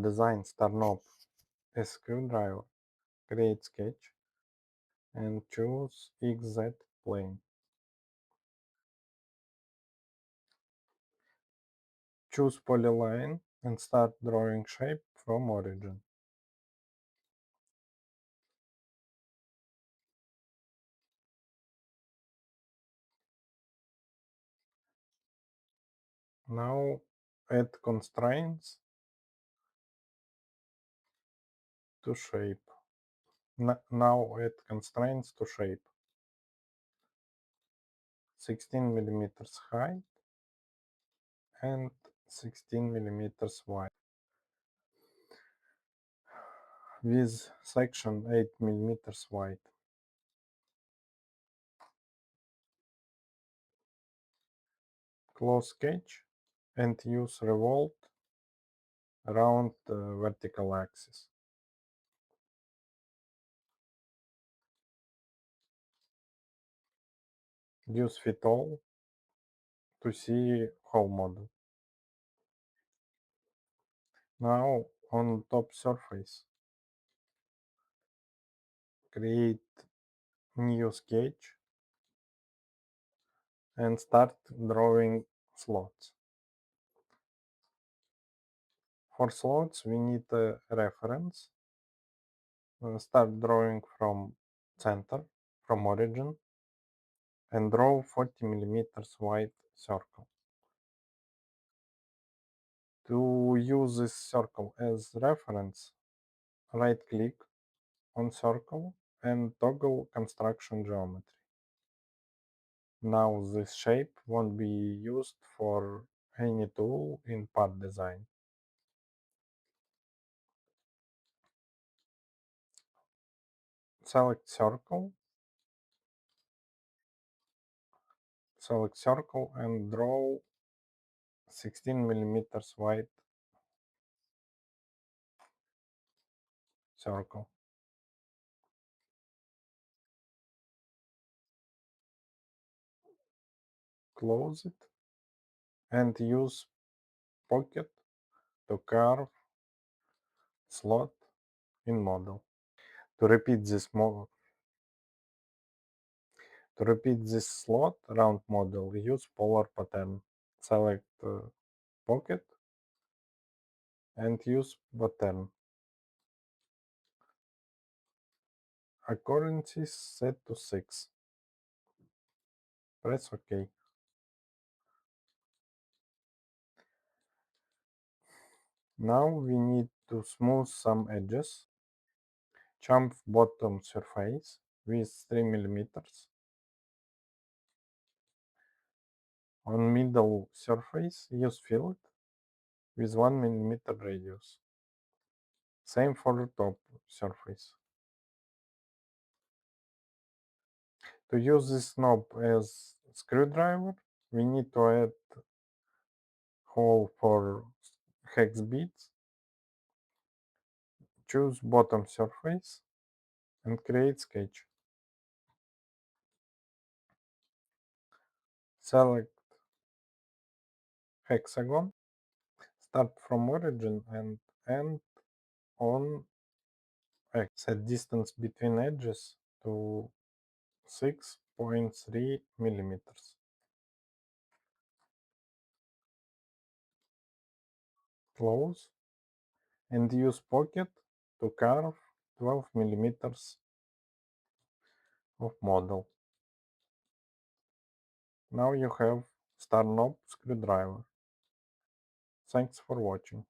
Design star knob a screwdriver, create sketch, and choose XZ plane. Choose polyline and start drawing shape from origin. Now add constraints to shape. Now add constraints to shape. 16 millimeters height and 16 millimeters wide. With section 8 millimeters wide. Close sketch and use revolve around the vertical axis. Use fit all to see whole model. Now on top surface, create new sketch and start drawing slots. For slots, we need a reference. Start drawing from center, from origin, and draw 40 millimeters wide circle. To use this circle as reference, right-click on circle and toggle construction geometry. Now this shape won't be used for any tool in part design. Select circle and draw 16 millimeters wide circle. Close it and use pocket to carve slot in model. To repeat this slot round model, use polar pattern. Select pocket and use pattern. Occurrences set to 6. Press OK. Now we need to smooth some edges. Chamfer bottom surface with 3 millimeters. On middle surface, use fillet with 1 millimeter radius. Same for top surface. To use this knob as screwdriver, we need to add hole for hex beads. Choose bottom surface and create sketch. Select hexagon, start from origin and end on X. Set distance between edges to 6.3 millimeters. Close and use pocket to carve 12 millimeters of model. Now you have star knob screwdriver. Thanks for watching.